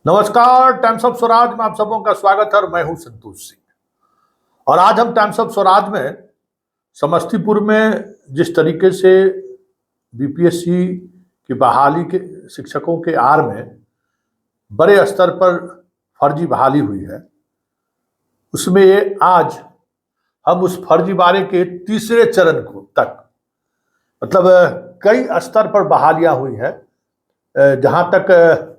नमस्कार। Times of Swaraj में आप सबों का स्वागत है और मैं हूं संतोष सिंह। और आज हम टाइम्स ऑफ स्वराज में समस्तीपुर में जिस तरीके से बीपीएससी की बहाली के शिक्षकों के आड़ में बड़े स्तर पर फर्जी बहाली हुई है, उसमें ये आज हम उस फर्जीवाड़े के तीसरे चरण को तक मतलब कई स्तर पर बहालियां हुई हैं, जहां तक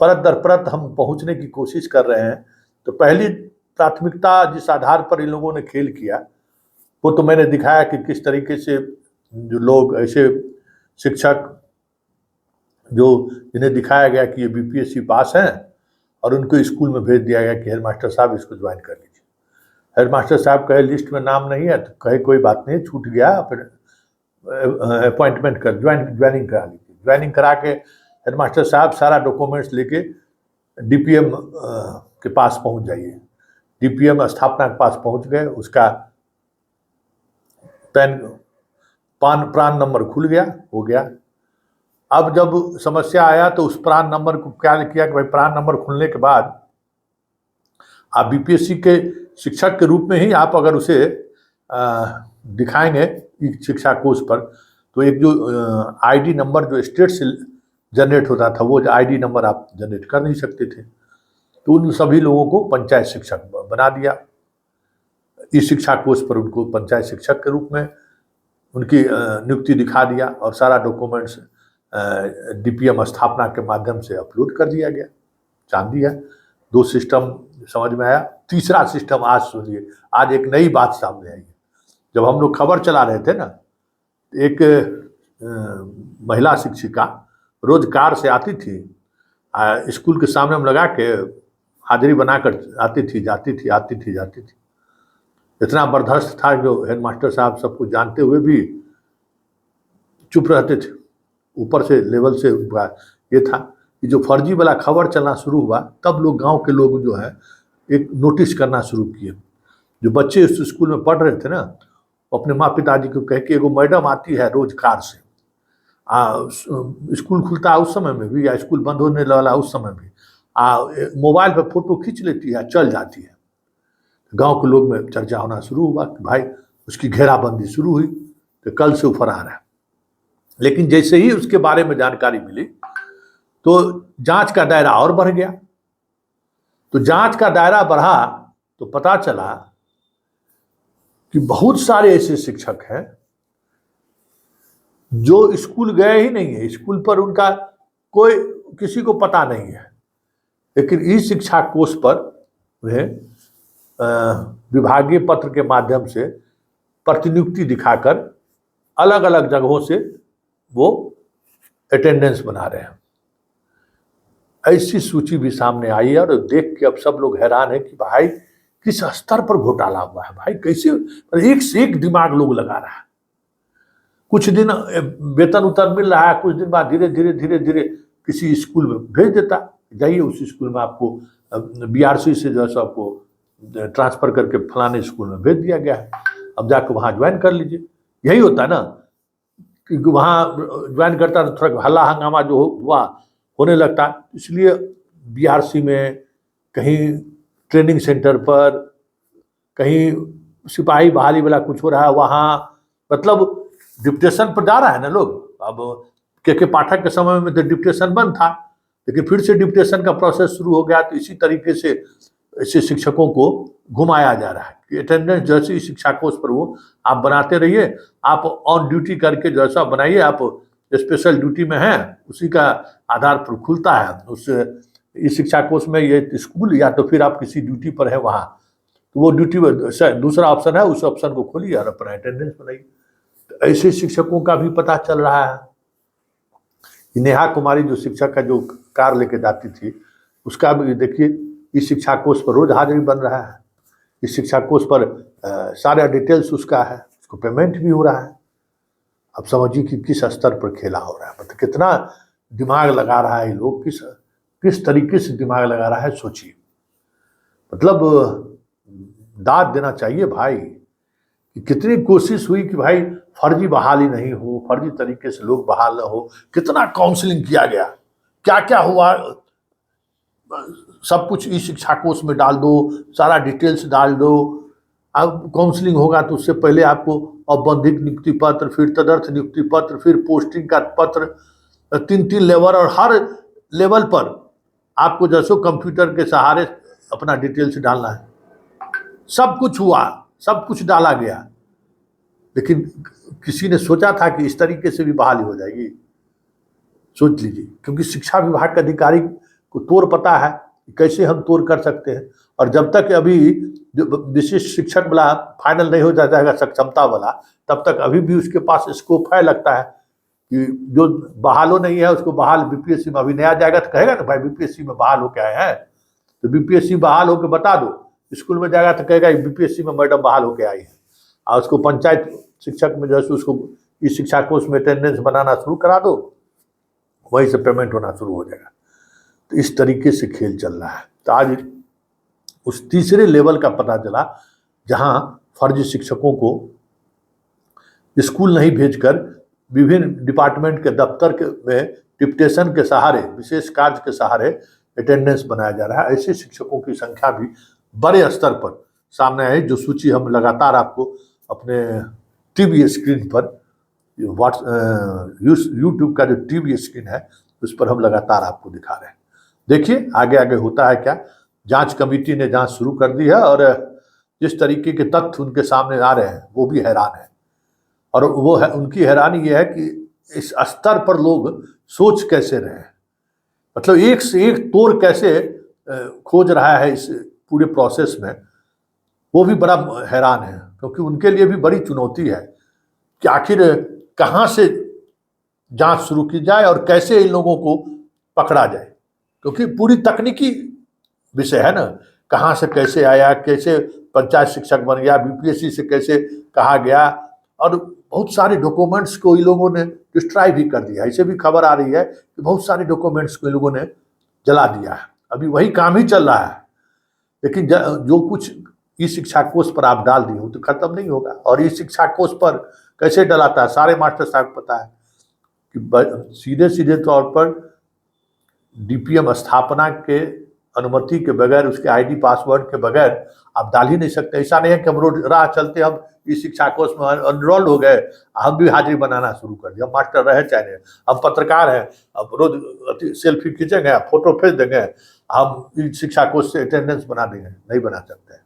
परत दर परत हम पहुंचने की कोशिश कर रहे हैं। तो पहली प्राथमिकता जिस आधार पर इन लोगों ने खेल किया वो तो मैंने दिखाया कि किस तरीके से जो लोग ऐसे शिक्षक जो जिन्हें दिखाया गया कि ये बीपीएससी पास हैं और उनको स्कूल में भेज दिया गया कि हेडमास्टर साहब इसको ज्वाइन कर लीजिए। हेडमास्टर साहब कहे लिस्ट में नाम नहीं है, तो कहे कोई बात नहीं, छूट गया, फिर अपॉइंटमेंट कर ज्वाइनिंग करा लीजिए। ज्वाइनिंग करा के हेडमास्टर साहब सारा डॉक्यूमेंट्स लेके डीपीएम के पास पहुंच जाइए। डीपीएम स्थापना के पास पहुंच गए, उसका प्रान नंबर खुल गया, हो गया। अब जब समस्या आया तो उस प्रान नंबर को क्या किया कि भाई प्रान नंबर खुलने के बाद आप बीपीएससी के शिक्षक के रूप में ही आप अगर उसे दिखाएंगे शिक्षा कोष पर, तो एक जो आईडी नंबर जो स्टेट से जनरेट होता था वो आईडी नंबर आप जनरेट कर नहीं सकते थे। तो उन सभी लोगों को पंचायत शिक्षक बना दिया। इस शिक्षा कोष पर उनको पंचायत शिक्षक के रूप में उनकी नियुक्ति दिखा दिया और सारा डॉक्यूमेंट्स डीपीएम स्थापना के माध्यम से अपलोड कर दिया गया। जान दिया, दो सिस्टम समझ में आया। तीसरा सिस्टम आज सुनिए, आज एक नई बात सामने आई है। जब हम लोग खबर चला रहे थे ना, एक महिला शिक्षिका रोज कार से आती थी, स्कूल के सामने हम लगा के हाजिरी बनाकर आती थी, जाती थी, आती थी, जाती थी। इतना बर्दाश्त था जो हेडमास्टर साहब सबको जानते हुए भी चुप रहते थे। ऊपर से लेवल से ये था कि जो फर्जी वाला खबर चलना शुरू हुआ तब लोग, गांव के लोग जो है एक नोटिस करना शुरू किए। जो बच्चे उस स्कूल में पढ़ रहे थे ना, अपने माँ पिताजी को कह के एगो मैडम आती है रोज कार से, स्कूल खुलता है उस समय में भी या स्कूल बंद होने वाला उस समय भी मोबाइल पे फोटो खींच लेती है, चल जाती है। गांव के लोग में चर्चा होना शुरू हुआ कि भाई उसकी घेराबंदी शुरू हुई, तो कल से वो फरार है। लेकिन जैसे ही उसके बारे में जानकारी मिली तो जांच का दायरा और बढ़ गया। तो जांच का दायरा बढ़ा तो पता चला कि बहुत सारे ऐसे शिक्षक हैं जो स्कूल गए ही नहीं है, स्कूल पर उनका कोई किसी को पता नहीं है, लेकिन इस शिक्षा कोष पर उन्हें विभागीय पत्र के माध्यम से प्रतिनियुक्ति दिखाकर अलग अलग जगहों से वो अटेंडेंस बना रहे हैं। ऐसी सूची भी सामने आई है और देख के अब सब लोग हैरान है कि भाई किस स्तर पर घोटाला हुआ है, भाई कैसे एक से एक दिमाग लोग लगा रहा है। कुछ दिन वेतन उतर मिल रहा है, कुछ दिन बाद धीरे धीरे धीरे धीरे किसी स्कूल में भेज देता, जाइए उस स्कूल में आपको बीआरसी से जो है आपको ट्रांसफर करके फलाने स्कूल में भेज दिया गया है, अब जाकर वहाँ ज्वाइन कर लीजिए। यही होता है ना कि वहाँ ज्वाइन करता तो थोड़ा हल्ला हंगामा जो हुआ होने लगता। इसलिए बीआरसी में, कहीं ट्रेनिंग सेंटर पर, कहीं सिपाही बहाली वाला कुछ हो रहा है, वहाँ मतलब डिप्टेशन पर जा रहा है ना लोग। अब के पाठक के समय में तो डिप्टेशन बंद था, लेकिन फिर से डिप्टेशन का प्रोसेस शुरू हो गया। तो इसी तरीके से ऐसे शिक्षकों को घुमाया जा रहा है कि अटेंडेंस जैसे शिक्षा कोष पर वो आप बनाते रहिए, आप ऑन ड्यूटी करके जैसा बनाइए, आप स्पेशल ड्यूटी में हैं उसी का आधार पर खुलता है उस इस शिक्षा कोष में ये स्कूल, या तो फिर आप किसी ड्यूटी पर है वहाँ, तो वो ड्यूटी दूसरा ऑप्शन है, उस ऑप्शन को खोलिए और अपना अटेंडेंस बनाइए। तो ऐसे शिक्षकों का भी पता चल रहा है। नेहा कुमारी जो शिक्षक का जो कार लेके जाती थी, उसका भी देखिए इस शिक्षा कोष पर रोज हाजिरी बन रहा है। इस शिक्षा कोष पर सारा डिटेल्स उसका है, उसको पेमेंट भी हो रहा है। अब समझिए कि किस स्तर पर खेला हो रहा है, मतलब कितना दिमाग लगा रहा है ये लोग, किस तरीके से दिमाग लगा रहा है, सोचिए। मतलब दाद देना चाहिए भाई कि कितनी कोशिश हुई कि भाई फर्जी बहाली नहीं हो, फर्जी तरीके से लोग बहाल न हो। कितना काउंसलिंग किया गया, क्या क्या हुआ, सब कुछ ई शिक्षा कोष में डाल दो, सारा डिटेल्स डाल दो। अब काउंसलिंग होगा तो उससे पहले आपको औपबंधिक नियुक्ति पत्र, फिर तदर्थ नियुक्ति पत्र, फिर पोस्टिंग का पत्र, 3-3 लेवल, और हर लेवल पर आपको जैसो कंप्यूटर के सहारे अपना डिटेल्स डालना है। सब कुछ हुआ, सब कुछ डाला गया, लेकिन किसी ने सोचा था कि इस तरीके से भी बहाली हो जाएगी? सोच लीजिए, क्योंकि शिक्षा विभाग के अधिकारी को तोड़ पता है कि कैसे हम तोड़ कर सकते हैं। और जब तक अभी जो विशिष्ट शिक्षक वाला फाइनल नहीं हो जाएगा सक्षमता वाला, तब तक अभी भी उसके पास स्कोप है। लगता है कि जो बहालो नहीं है उसको बहाल बीपीएससी में अभी नया जाएगा तो कहेगा ना भाई बीपीएससी में बहाल होके आए हैं, तो बीपीएससी बहाल होकर बता दो। स्कूल में जाएगा तो कहेगा बीपीएससी में मैडम बहाल होके आई है, और उसको पंचायत शिक्षक में जैसे उसको इस शिक्षा कोष में अटेंडेंस बनाना शुरू करा दो, वहीं से पेमेंट होना शुरू हो जाएगा। तो इस तरीके से खेल चल रहा है। तो आज उस तीसरे लेवल का पता चला जहां फर्जी शिक्षकों को स्कूल नहीं भेजकर विभिन्न डिपार्टमेंट के दफ्तर के में डिप्टेशन के सहारे, विशेष कार्य के सहारे अटेंडेंस बनाया जा रहा है। ऐसे शिक्षकों की संख्या भी बड़े स्तर पर सामने आई, जो सूची हम लगातार आपको अपने टीवी स्क्रीन पर, यूट्यूब का जो टीवी स्क्रीन है उस पर हम लगातार आपको दिखा रहे हैं। देखिए आगे आगे होता है क्या। जांच कमेटी ने जांच शुरू कर दी है, और जिस तरीके के तथ्य उनके सामने आ रहे हैं वो भी हैरान है। और वो है, उनकी हैरानी ये है कि इस स्तर पर लोग सोच कैसे रहे हैं, मतलब एक से एक तोड़ कैसे खोज रहा है इस पूरे प्रोसेस में, वो भी बड़ा हैरान है। क्योंकि उनके लिए भी बड़ी चुनौती है कि आखिर कहाँ से जांच शुरू की जाए और कैसे इन लोगों को पकड़ा जाए, क्योंकि पूरी तकनीकी विषय है ना। कहाँ से कैसे आया, कैसे पंचायत शिक्षक बन गया, बीपीएससी से कैसे कहा गया, और बहुत सारे डॉक्यूमेंट्स को इन लोगों ने डिस्ट्रॉय भी कर दिया। ऐसे भी खबर आ रही है कि बहुत सारे डॉक्यूमेंट्स को इन लोगों ने जला दिया है। अभी वही काम ही चल रहा है, लेकिन जो कुछ ई शिक्षा कोष पर आप डाल दिए हो तो खत्म नहीं होगा। और ई शिक्षा कोष पर कैसे डलाता है, सारे मास्टर साहब को पता है कि सीधे सीधे तौर पर डीपीएम स्थापना के अनुमति के बगैर, उसके आईडी पासवर्ड के बगैर आप डाल ही नहीं सकते। ऐसा नहीं है कि हम रोज राह चलते हम इस शिक्षा कोष में एनरोल्ड हो गए, हम भी हाजिरी बनाना शुरू कर दिया। मास्टर रहे चाहे नहीं, हम पत्रकार हैं, अब रोज सेल्फी खींचेंगे, फोटो भेज देंगे, हम इस शिक्षा कोष से अटेंडेंस बना देंगे, नहीं बना सकते।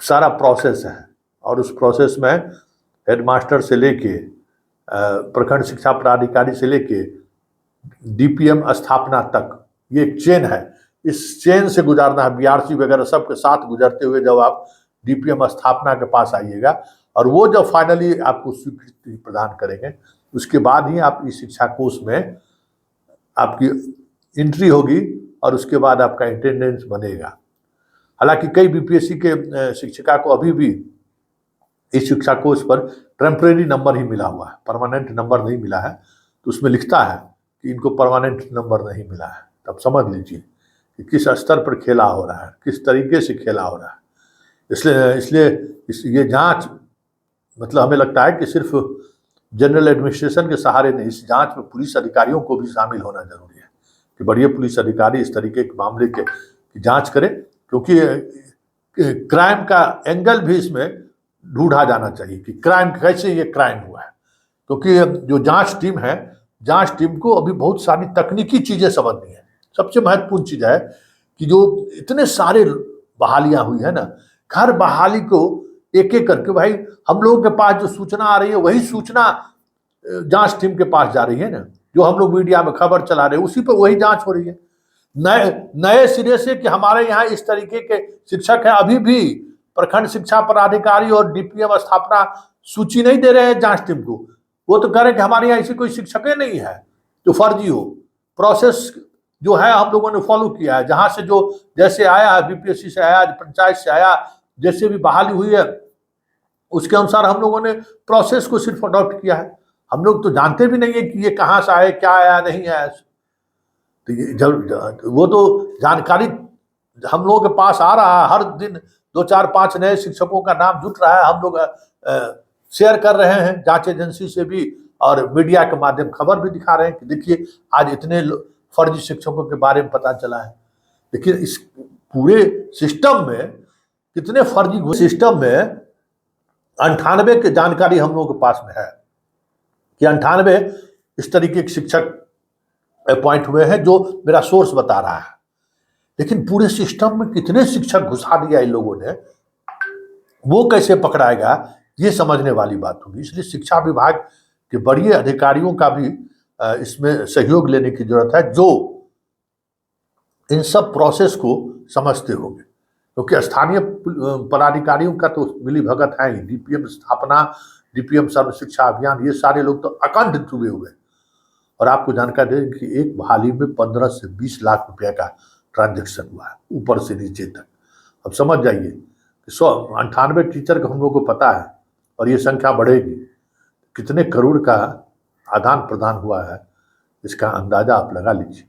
सारा प्रोसेस है, और उस प्रोसेस में हेडमास्टर से लेके प्रखंड शिक्षा पदाधिकारी से लेके डीपीएम स्थापना तक ये एक चेन है। इस चेन से गुजारना है, बीआरसी वगैरह सबके साथ गुजरते हुए जब आप डीपीएम स्थापना के पास आइएगा, और वो जब फाइनली आपको स्वीकृति प्रदान करेंगे, उसके बाद ही आप इस शिक्षा कोष में आपकी एंट्री होगी, और उसके बाद आपका अटेंडेंस बनेगा। हालांकि कई बीपीएससी के शिक्षिका को अभी भी इस शिक्षा कोष पर टेम्परेरी नंबर ही मिला हुआ है, परमानेंट नंबर नहीं मिला है। तो उसमें लिखता है कि इनको परमानेंट नंबर नहीं मिला है। तब समझ लीजिए कि किस स्तर पर खेला हो रहा है, किस तरीके से खेला हो रहा है। इसलिए ये जांच, मतलब हमें लगता है कि सिर्फ जनरल एडमिनिस्ट्रेशन के सहारे नहीं, इस जांच में पुलिस अधिकारियों को भी शामिल होना जरूरी है कि बढ़िया पुलिस अधिकारी इस तरीके के मामले की जांच करें, क्योंकि क्राइम का एंगल भी इसमें ढूंढा जाना चाहिए कि क्राइम कैसे ये क्राइम हुआ है। क्योंकि जो जांच टीम है, जांच टीम को अभी बहुत सारी तकनीकी चीजें समझनी है। सबसे महत्वपूर्ण चीज है कि जो इतने सारे बहालियां हुई है ना, हर बहाली को एक एक करके, भाई हम लोगों के पास जो सूचना आ रही है वही सूचना जांच टीम के पास जा रही है ना, जो हम लोग मीडिया में खबर चला रहे हैं उसी पर वही जांच हो रही है। नए सिरे से कि हमारे यहाँ इस तरीके के शिक्षक हैं, अभी भी प्रखंड शिक्षा पदाधिकारी और डीपीएम स्थापना सूची नहीं दे रहे हैं जांच टीम को। वो तो कह रहे हैं कि हमारे यहाँ ऐसी कोई शिक्षक नहीं है जो फर्जी हो। प्रोसेस जो है हम लोगों ने फॉलो किया है, जहां से जो जैसे आया, बीपीएससी से आया, पंचायत से आया, जैसे भी बहाली हुई है उसके अनुसार हम लोगों ने प्रोसेस को सिर्फ अडॉप्ट किया है। हम लोग तो जानते भी नहीं है कि ये कहाँ से आए, क्या आया, नहीं आया। तो ये जब वो तो जानकारी हम लोगों के पास आ रहा है, हर दिन 2-4-5 नए शिक्षकों का नाम जुट रहा है। हम लोग शेयर कर रहे हैं जांच एजेंसी से भी, और मीडिया के माध्यम खबर भी दिखा रहे हैं कि देखिए आज इतने फर्जी शिक्षकों के बारे में पता चला है। लेकिन इस पूरे सिस्टम में कितने फर्जी सिस्टम में 98 की जानकारी हम लोगों के पास में है कि 98 इस तरीके के शिक्षक अपॉइंट हुए हैं, जो मेरा सोर्स बता रहा है। लेकिन पूरे सिस्टम में कितने शिक्षक घुसा दिया इन लोगों ने, वो कैसे पकड़ाएगा, ये समझने वाली बात होगी। इसलिए शिक्षा विभाग के बड़े अधिकारियों का भी इसमें सहयोग लेने की जरूरत है, जो इन सब प्रोसेस को समझते होंगे, क्योंकि स्थानीय पदाधिकारियों का तो मिली भगत है ही। डीपीएम स्थापना, डीपीएम सर्व शिक्षा अभियान, ये सारे लोग तो अखंड जुड़े हुए। और आपको जानकारी दें कि एक हाल ही में 15 से 20 लाख रुपए का ट्रांजेक्शन हुआ है, ऊपर से नीचे तक। अब समझ जाइए कि 198 टीचर का हम लोग को पता है, और ये संख्या बढ़ेगी। कितने करोड़ का आदान प्रदान हुआ है, इसका अंदाजा आप लगा लीजिए।